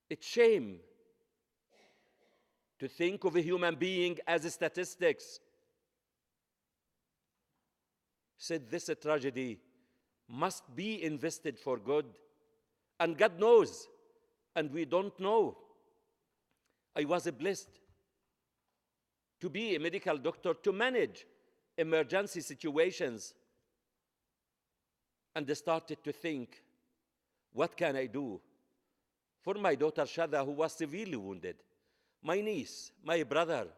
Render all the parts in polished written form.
It's shame to think of a human being as statistics. He said this tragedy must be invested for good. And God knows, and we don't know. I was blessed to be a medical doctor, to manage emergency situations. And I started to think, what can I do for my daughter Shada, who was severely wounded, my niece, my brother,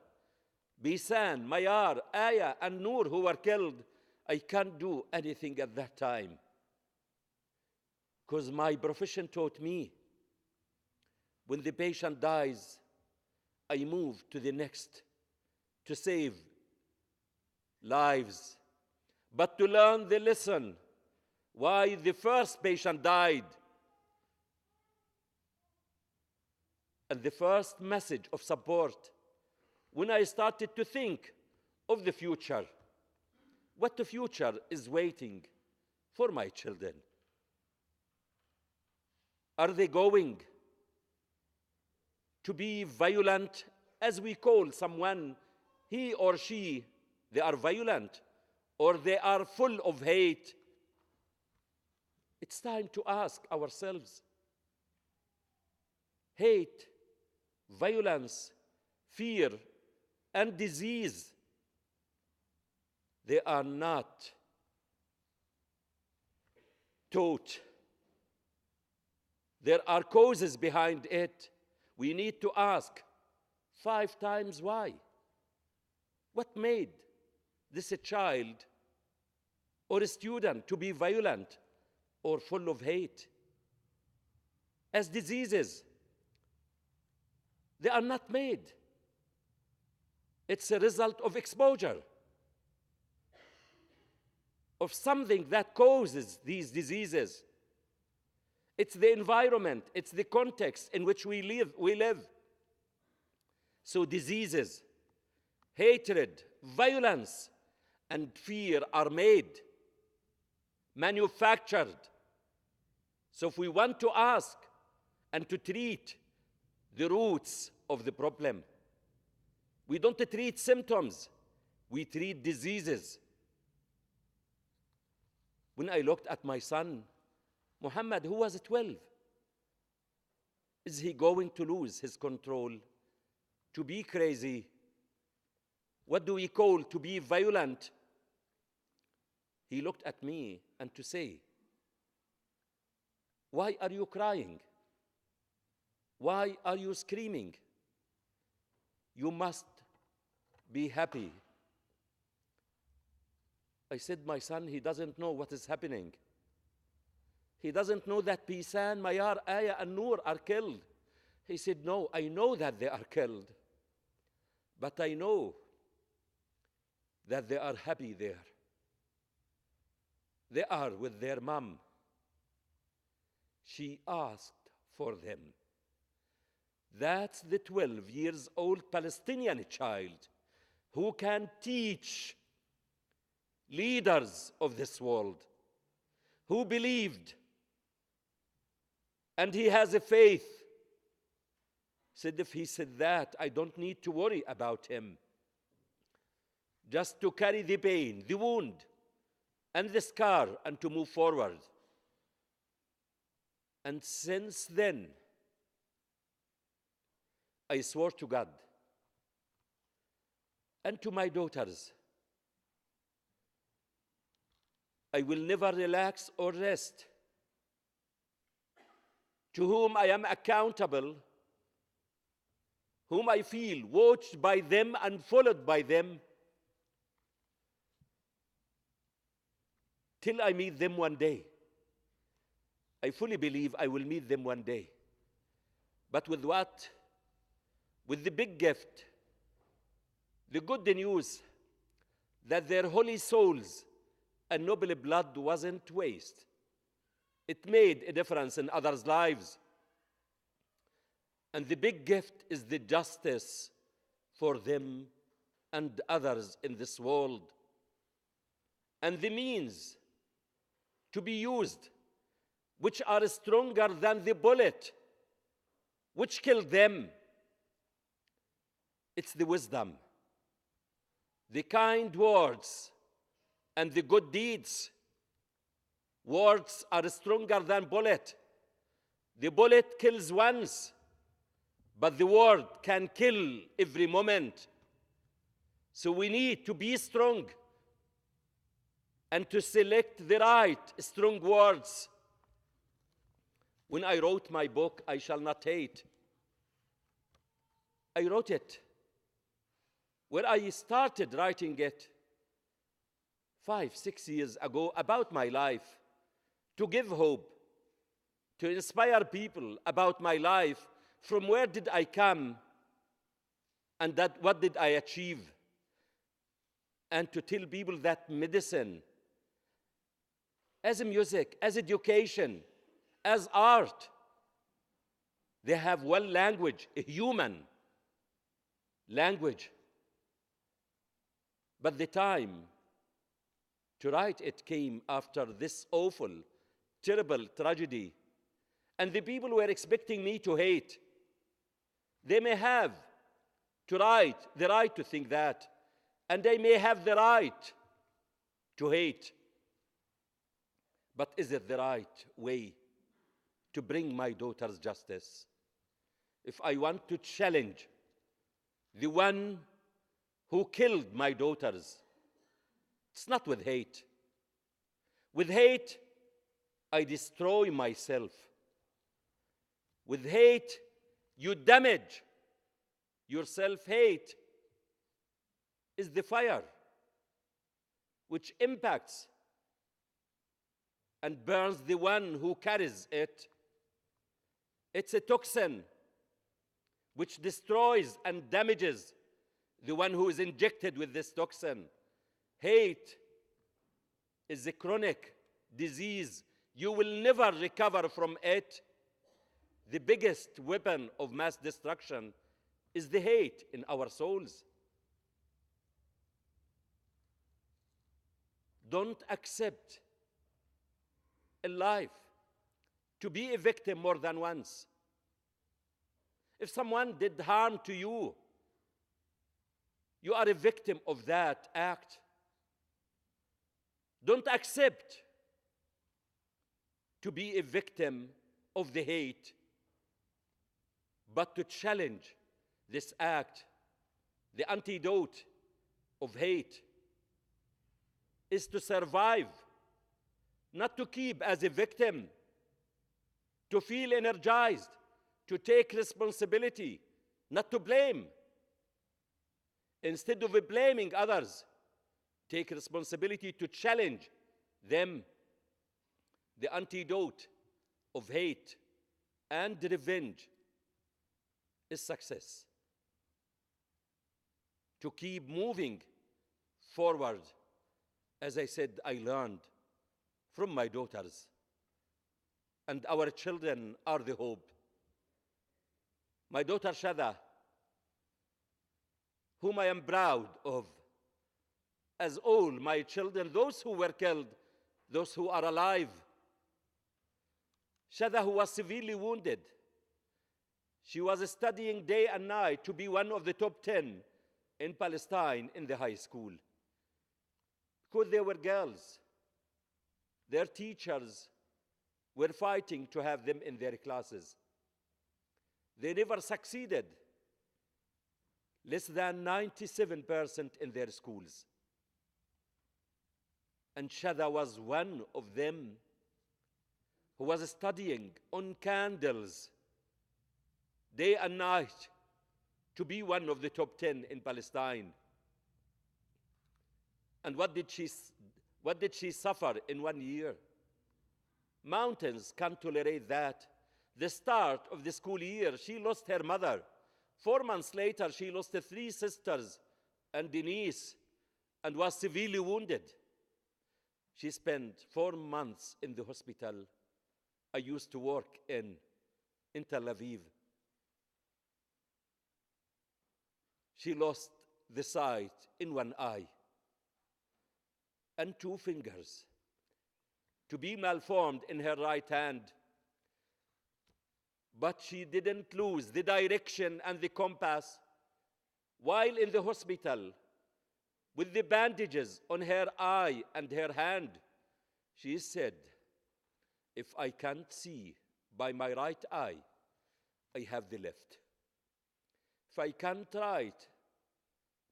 Bisan, Mayar, Aya, and Noor, who were killed? I can't do anything at that time, because my profession taught me, when the patient dies, I move to the next to save lives, but to learn the lesson why the first patient died. And the first message of support, when I started to think of the future, what the future is waiting for my children. Are they going to be violent, as we call someone, he or she, they are violent, or they are full of hate? It's time to ask ourselves. Hate, violence, fear, and disease, they are not taught. There are causes behind it. We need to ask 5 times why. What made this a child or a student to be violent or full of hate? As diseases, they are not made. It's a result of exposure, of something that causes these diseases. It's the environment, it's the context in which we live. So diseases, hatred, violence, and fear are made, manufactured. So if we want to ask and to treat the roots of the problem, we don't treat symptoms, we treat diseases. When I looked at my son, Muhammad, who was 12, is he going to lose his control, to be crazy? What do we call to be violent? He looked at me and to say, why are you crying? Why are you screaming? You must be happy. I said, my son, he doesn't know what is happening. He doesn't know that Bisan, Mayar, Aya, and Noor are killed. He said, no, I know that they are killed, but I know that they are happy there. They are with their mom. She asked for them. That's the 12 years old Palestinian child who can teach leaders of this world, who believed, and he has a faith. Said, if he said that, I don't need to worry about him. Just to carry the pain, the wound, and the scar, and to move forward. And since then, I swore to God and to my daughters, I will never relax or rest. To whom I am accountable, whom I feel watched by them and followed by them, till I meet them one day. I fully believe I will meet them one day. But with what? With the big gift, the good news that their holy souls and noble blood wasn't waste. It made a difference in others' lives. And the big gift is the justice for them and others in this world. And the means to be used, which are stronger than the bullet, which killed them. It's the wisdom, the kind words, and the good deeds. Words are stronger than bullet. The bullet kills once, but the word can kill every moment. So we need to be strong and to select the right strong words. When I wrote my book, I Shall Not Hate, I wrote it where I started writing it 5-6 years ago about my life, to give hope, to inspire people about my life, from where did I come and what did I achieve, and to tell people that medicine, as music, as education, as art, they have one language, a human language. But the time to write it came after this awful, terrible tragedy. And the people were expecting me to hate. They may have the right to think that, and they may have the right to hate. But is it the right way to bring my daughter's justice? If I want to challenge the one who killed my daughters, it's not with hate. With hate, I destroy myself. With hate, you damage yourself. Hate is the fire which impacts and burns the one who carries it. It's a toxin which destroys and damages the one who is injected with this toxin. Hate is a chronic disease. You will never recover from it. The biggest weapon of mass destruction is the hate in our souls. Don't accept in life to be a victim more than once. If someone did harm to you, you are a victim of that act. Don't accept to be a victim of the hate, but to challenge this act. The antidote of hate is to survive, not to keep as a victim, to feel energized, to take responsibility, not to blame. Instead of blaming others, take responsibility to challenge them. The antidote of hate and revenge is success. To keep moving forward, as I said, I learned from my daughters, and our children are the hope. My daughter Shada, whom I am proud of, as all my children, those who were killed, those who are alive. Shada, who was severely wounded, she was studying day and night to be one of the top 10 in Palestine in the high school. Because they were girls, their teachers were fighting to have them in their classes. They never succeeded. Less than 97% in their schools. And Shada was one of them who was studying on candles day and night to be one of the top 10 in Palestine. And what did she suffer in 1 year? Mountains can't tolerate that. The start of the school year, she lost her mother. 4 months later, she lost 3 sisters and a niece and was severely wounded. She spent 4 months in the hospital I used to work in Tel Aviv. She lost the sight in 1 eye and 2 fingers, to be malformed in her right hand. But she didn't lose the direction and the compass. While in the hospital, with the bandages on her eye and her hand, she said, if I can't see by my right eye, I have the left. If I can't write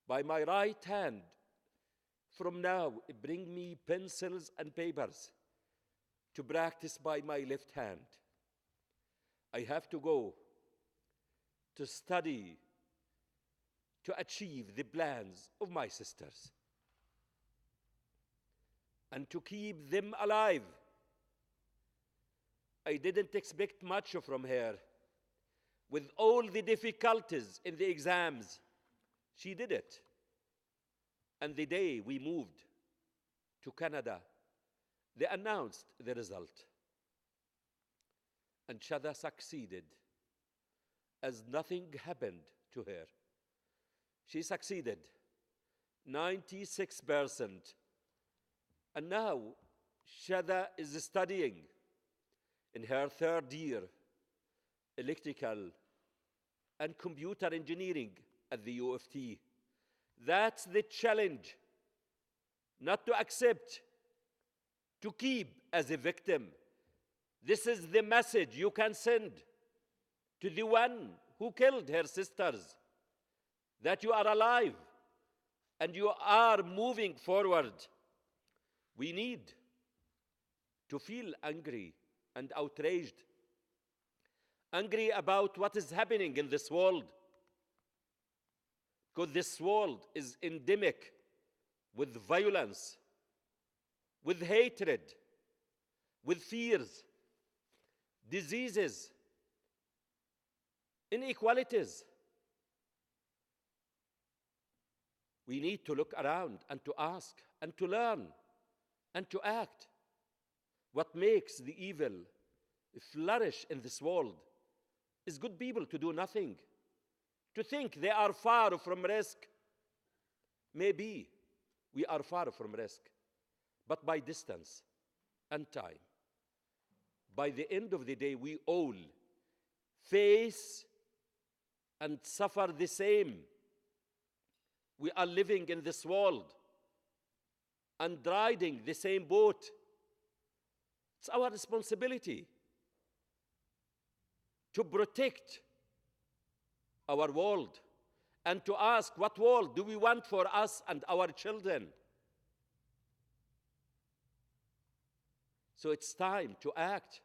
by my right hand, from now, bring me pencils and papers to practice by my left hand. I have to go to study to achieve the plans of my sisters and to keep them alive. I didn't expect much from her. With all the difficulties in the exams, she did it. And the day we moved to Canada, they announced the result. And Shada succeeded as nothing happened to her. She succeeded 96%. And now Shada is studying in her third year electrical and computer engineering at the U of T. That's the challenge, not to accept, to keep as a victim. This is the message you can send to the one who killed her sisters, that you are alive and you are moving forward. We need to feel angry and outraged, angry about what is happening in this world, because this world is endemic with violence, with hatred, with fears, diseases, inequalities. We need to look around and to ask and to learn and to act. What makes the evil flourish in this world is good people to do nothing, to think they are far from risk. Maybe we are far from risk, but by distance and time. By the end of the day, we all face and suffer the same. We are living in this world and riding the same boat. It's our responsibility to protect our world and to ask, what world do we want for us and our children? So it's time to act.